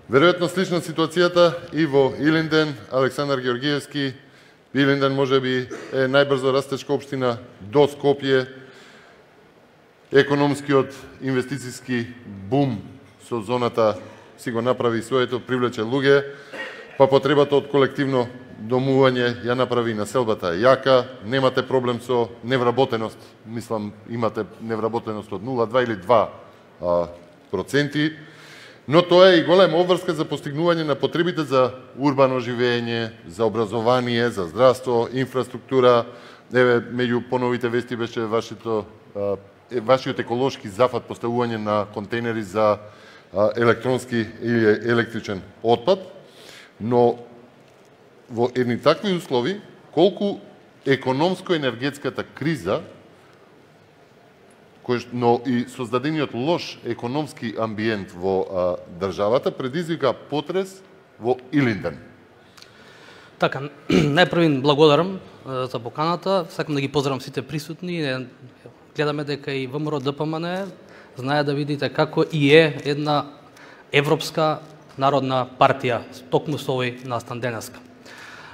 Веројатно слична ситуацијата и во Илинден, Александар Георгиевски. Илинден можеби е најбрзо растечка општина до Скопје. Економскиот инвестициски бум со зоната си го направи своето, привлече луѓе, па потребата од колективно домување ја направи населбата јака, немате проблем со невработеност, мислам имате невработеност од 0,2 или 2%, но тоа е и голема обврска за постигнување на потребите за урбано живење, за образование, за здравство, инфраструктура. Еве, меѓу поновите вести беше вашиот еколошки зафат поставување на контейнери за електронски или електричен отпад, но во едни такви услови, колку економско-енергетската криза, но и создадениот лош економски амбиент во државата предизвика потрес во Илинден. Така, најпрви благодарам за поканата, сакам да ги поздравам сите присутни, гледаме дека и ВМРО ДПМН знае да видите како и е една европска народна партија, токму со овој настан денеска.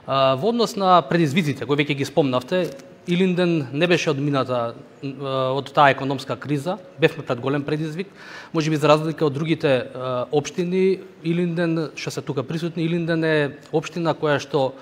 Во однос на предизвиците, кои веќе ги спомнавте, Илинден не беше одмината од таа економска криза, бевме пред голем предизвик, можеби за разлика од другите општини, Илинден, што се тука присутни, Илинден е општина која што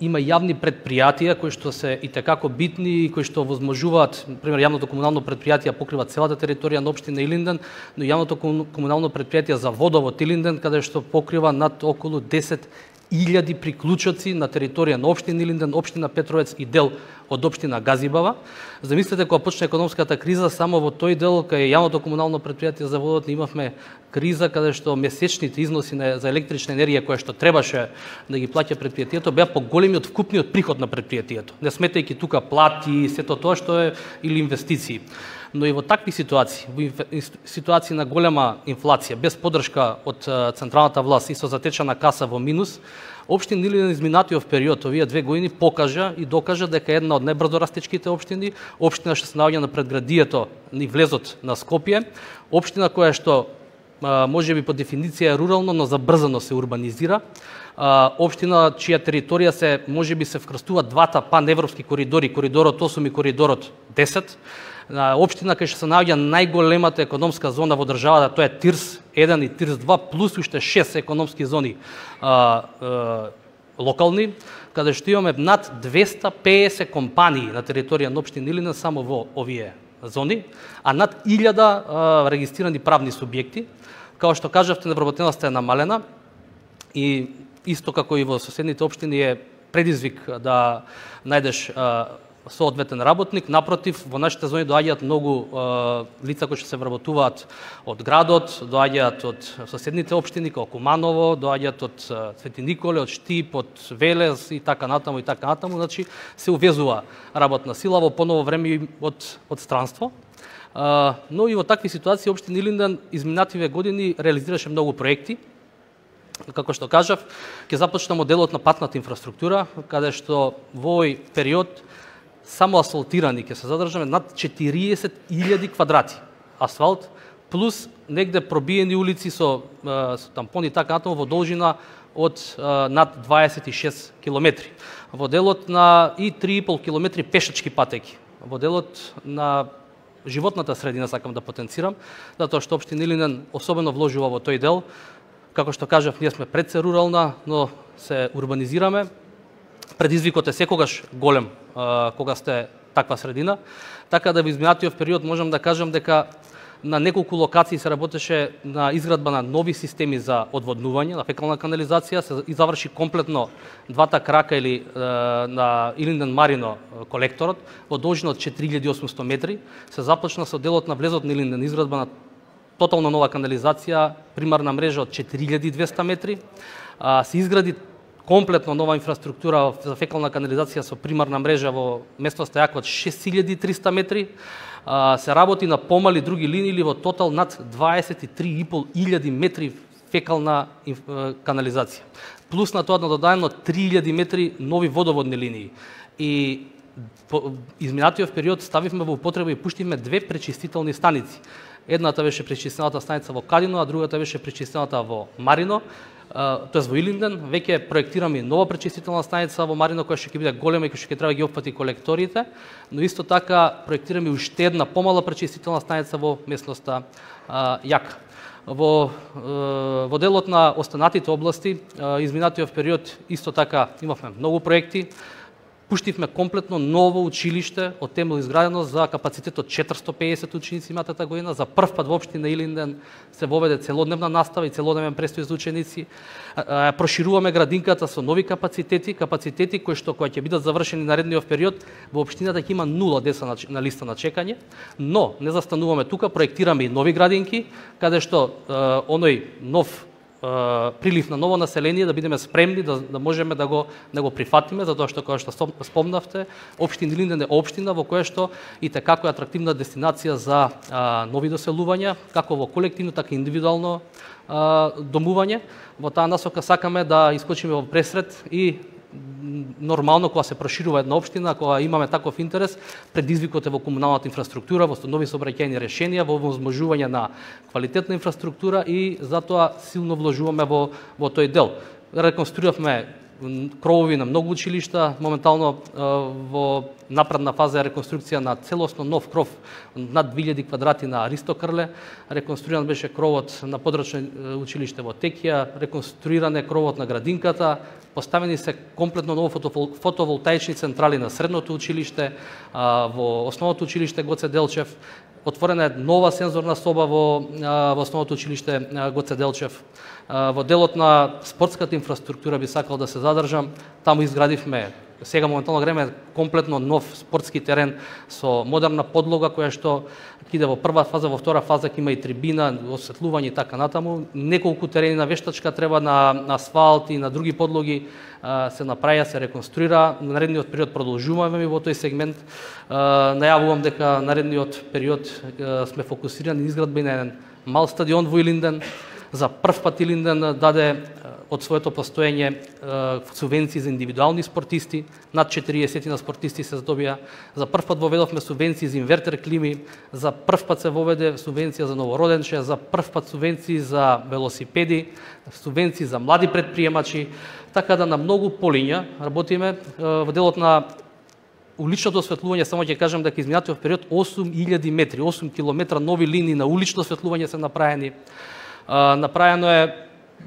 има јавни предпријатија кои што се итекако битни и кои што возможуваат, например, јавното комунално предпријатие покрива целата територија на општина Илинден, но јавното комунално предпријатие за водовод Илинден, каде што покрива над околу 10.000 приклучоци на територија на општина Илинден, општина Петровец и дел од општина Газибава. Замислете, кога почна економската криза, само во тој дел кај јавното комунално предпријатие за водот имавме криза каде што месечните износи за електрична енергија која што требаше да ги плаќа предпријатието беа поголеми од вкупниот приход на предпријатието. Не сметајќи тука плати, сето тоа што е или инвестиции. Но и во такви ситуации, во ситуации на голема инфлација, без поддршка од централната власт и со затечена каса во минус, општина Илинден изминатиот период, овие 2 години, покажа и докажа дека една од најбрзо растечките општини, општина што се наоѓа на предградието и влезот на Скопје, општина која што можеби по дефиниција е рурално, но забрзано се урбанизира, општина чија територија се можеби се вкрстуваат двата паневропски коридори, коридорот 8 и коридорот 10, општина кај што се наоѓа најголемата економска зона во државата, тоа е ТИРС 1 и ТИРС 2, плюс уште 6 економски зони локални, каде што имаме над 250 компании на територија на општина Илинден само во овие зони, а над 1000 регистрирани правни субјекти. Као што кажавте, невработеноста е намалена и исто како и во соседните општини е предизвик да најдеш соодветен работник. Напротив, во нашите зони доаѓаат многу лица кои што се вработуваат од градот, доаѓаат од соседните општини како Куманово, доаѓаат од Свети Николе, од Штип, од Велес и така натаму, значи се увезува работна сила во поново време од странство. Но и во такви ситуации општина Илинден изминативе години реализираше многу проекти. Како што кажав, ќе започна моделот на патната инфраструктура, каде што во овој период само асфалтирани ќе се задржаме над 40.000 квадрати асфалт, плюс негде пробиени улици со тампони и така натаму во должина од над 26 километри. Во делот на и 3,5 километри пешачки патеки. Во делот на животната средина сакам да потенцирам, затоа што општина Илинден особено вложува во тој дел. Како што кажав, ние сме пред се рурална, но се урбанизираме. Предизвикот е секогаш голем кога сте таква средина, така да во изминатиот период можам да кажам дека на неколку локации се работеше на изградба на нови системи за одводнување, на фекална канализација, се заврши комплетно двата крака или на Илинден Марино колекторот во должина од 4800 метри, се започна со делот на влезот на Илинден, изградба на тотално нова канализација, примарна мрежа од 4200 метри, се изгради комплетно нова инфраструктура за фекална канализација со примарна мрежа во место стојако од 6300 метри, се работи на помали други линии или во тотал над 23.500 метри фекална канализација. Плюс на тоа додадено 3000 метри нови водоводни линии. И изминатиот период ставивме во употреба и пуштивме 2 пречистителни станици. Едната беше пречистената станица во Кадино, а другата беше пречистената во Марино. Тоест во Илинден, веќе проектираме и нова пречистителна станица во Марино, која ќе биде голема и која ќе треба да ги опфати колекторите, но исто така проектираме уште една помала пречистителна станица во местноста Јака. Во делот на останатите области, изминатиот период исто така имавме многу проекти. Пуштивме комплетно ново училиште од темел изградено за капацитет од 450 ученици минатата година. За прв пат во општина Илинден се воведе целодневна настава и целодневен престој за ученици. Прошируваме градинката со нови капацитети кои што кога ќе бидат завршени наредниот период, во општината ќе има 0 деца на листа на чекање, но не застануваме тука, проектираме и нови градинки, каде што оној нов прилив на ново население да бидеме спремни да можеме да го прифатиме, затоа што кога што спомнавте, општина Илинден е општина во која што и како е атрактивна дестинација за нови доселувања, како во колективно, така и индивидуално домување. Во таа насока сакаме да искочиме во пресред и нормално кога се проширува една општина, кога имаме таков интерес, предизвикот е во комуналната инфраструктура, во нови сообраќајни решенија, во возможување на квалитетна инфраструктура и затоа силно вложуваме во тој дел. Реконструиравме кровови на многу училишта, моментално во напредна фаза е реконструкција на целосно нов кров над 2000 квадрати на Аристо Крле, реконструиран беше кровот на подрачно училиште во Текија, реконструиран е кровот на градинката, поставени се комплетно ново фотоволтаични централи на средното училиште, во основното училиште Гоце Делчев, отворена е нова сензорна соба во основното училиште Гоце Делчев. Во делот на спортската инфраструктура би сакал да се задржам, таму изградивме сега моментално време комплетно нов спортски терен со модерна подлога која што ќе иде во прва фаза, во втора фаза ќе има и трибина, осветлување и така натаму. Неколку терени на вештачка треба на асфалт и на други подлоги се направи, се реконструира. Наредниот период продолжуваме во тој сегмент. Најавувам дека наредниот период сме фокусирани на изградба на еден мал стадион во Илинден. За прв пат Илинден даде од своето постоење субвенции за индивидуални спортисти, над 40 на спортисти се здобија. За прв пат воведовме субвенции за инвертер клими, за прв пат се воведе субвенција за новороденче, за прв пат субвенции за велосипеди, субвенции за млади предприемачи, така да на многу полиња работиме. Во делот на уличното осветлување, само ќе кажам дека изминатиот период 8000 метри, 8 километра нови линии на улично осветлување се направени. Направено е,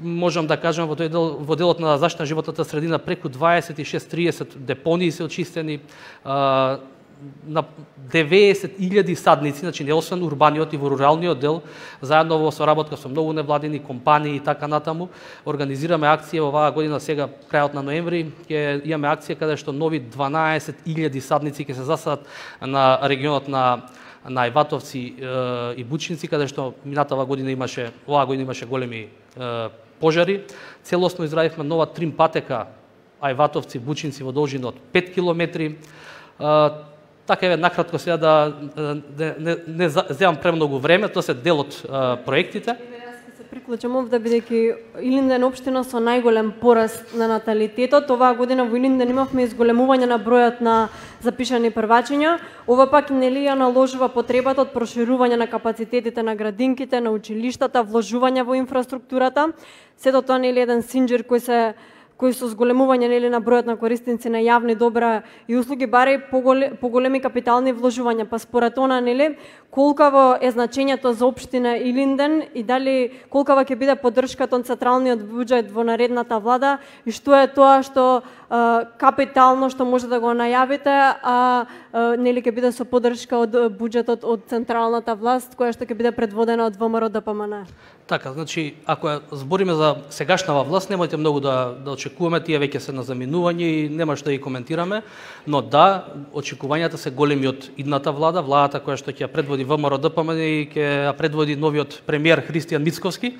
можам да кажам, во делот на заштита на животната средина преку 26-30 депонии се очистени, на 90.000 садници, значи не освен урбаниот и во руралниот дел, заедно во соработка со многу невладини компании и така натаму, организираме акција оваа година, сега крајот на ноември, ќе имаме акција каде што нови 12.000 садници ќе се засадат на регионот на Ајватовци и Бучинци, каде што оваа година имаше големи пожари. Целосно изградивме нова трим патека Ајватовци, Бучинци во должина од 5 километри. Така е, накратко сега да не земам премногу време, тоа се дел од проектите. Приклучам овде, бидејќи Илинден општина со најголем пораст на наталитетот. Оваа година во Илинден имавме изголемување на бројот на запишани првачиња. Ова пак нели ја наложува потребата од проширување на капацитетите на градинките, на училиштата, вложување во инфраструктурата. Сето тоа нели еден синџир кој со зголемување нели на бројот на корисници на јавни добра и услуги баре поголеми капитални вложувања. Па според она нели колкаво е значењето за општина Илинден и дали колкава ќе биде поддршката од централниот буџет во наредната влада и што е тоа што капитално што може да го најавите, а нели ќе биде со поддршка од буџетот од централната власт која што ќе биде предводена од ВМРО ДПМН. Така, значи ако збориме за сегашнава власт, немојте многу да очекуваме, тие веќе се на заминување и нема што да ги коментираме, но да, очекувањата се големи од идната влада, владата која што ќе предводи ВМРО ДПМН и ќе предводи новиот премиер Христијан Мицковски.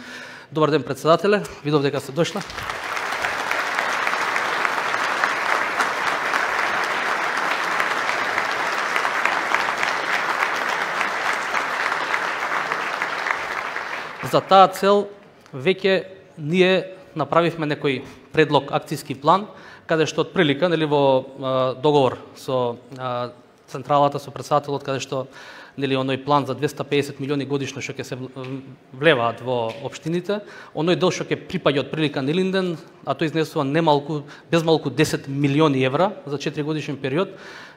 Добар ден, председателе, видов дека сте дошла. За таа цел веќе ние направивме некој предлог акцијски план, каде што отприлика нели во договор со централата, со председателот, каде што нели оној план за 250 милиони годишно што ќе се влеваат во општините, оној дел што ќе припаѓа од прилика на Илинден, а тој изнесува без малку 10 милиони евра за 4 годишен период,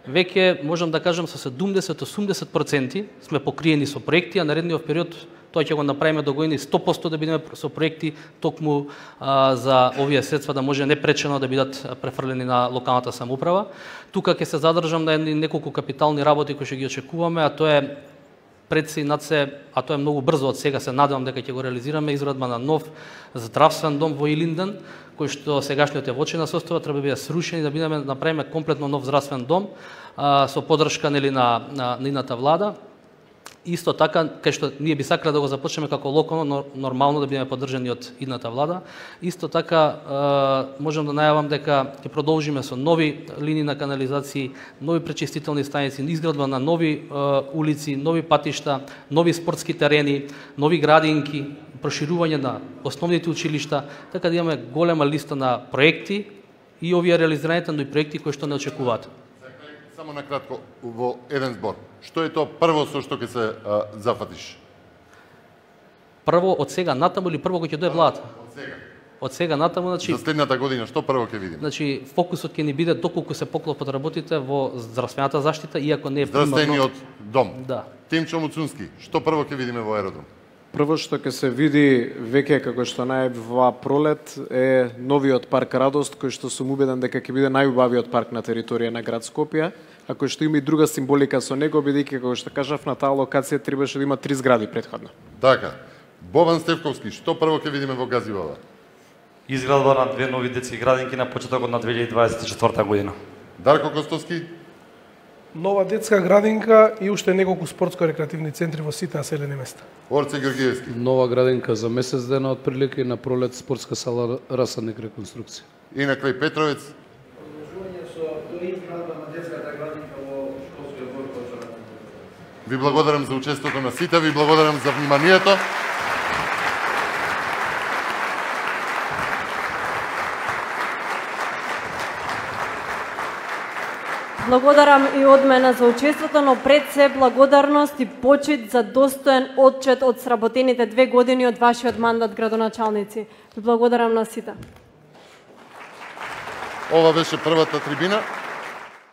веќе можам да кажам со 70-80% сме покриени со проекти, а наредниот период тоа ќе го направиме до години 100% да бидеме со проекти токму за овие средства да може непречено да бидат префрлени на локалната самоуправа. Тука ќе се задржам на неколку капитални работи кои ќе ги очекуваме, а тоа е пред се и над се, а тоа е многу брзо од сега, се надевам дека ќе го реализираме, изградба на нов здравствен дом во Илинден, кој што сегашниот е во очина состојба, треба да биде срушен и да бидеме направиме комплетно нов здравствен дом со поддршка нели на нивната влада. Исто така, кај што ние би сакале да го започнеме како локално, нормално да бидеме поддржани од идната влада. Исто така, можам да најавам дека ќе продолжиме со нови линии на канализации, нови пречистителни станици, изградба на нови улици, нови патишта, нови спортски терени, нови градинки, проширување на основните училишта, така да имаме голема листа на проекти и овие реализираните, но и проекти кои што не очекуваат. Само накратко, во еден збор. Што е тоа прво со што ќе се зафатиш? Прво од сега натаму или прво кој ќе дое владата? Од сега. Од сега натаму, значи За следната година што прво ќе видиме? Значи фокусот ќе ни биде доколку се поклопат работите во здравствената заштита, иако не е примарно. Здравствениот дом. Да. Тимчо Муцунски, што прво ќе видиме во аеродром? Прво што ќе се види веќе како што најава пролет е новиот парк Радост, кој што сум убеден дека ќе биде најубавиот парк на територија на град Скопје, а кој што има и друга символика со него, бидејќи како што кажав на таа локација требаше да има 3 згради претходно. Така. Бован Стевковски, што прво ќе видиме во Газивала? Изградба на 2 нови детски градинки на почетокот на 2024 година. Дарко Костовски? Нова детска градинка и уште неколку спортско-рекреативни центри во сите населени места. Орце Георгиевски? Нова градинка за месец дена од прилика и на пролет спортска сала Расадник реконструкција. И на крај Петровец? Продолжување со доизградба на детската градинка во школскиот двор Кочора. Ви благодарам за учеството на сите, ви благодарам за вниманието. Благодарам и од мене за учеството, но пред се благодарност и почит за достоен отчет од сработените 2 години од вашиот мандат, градоначалници. Ви благодарам на сите. Ова беше првата трибина.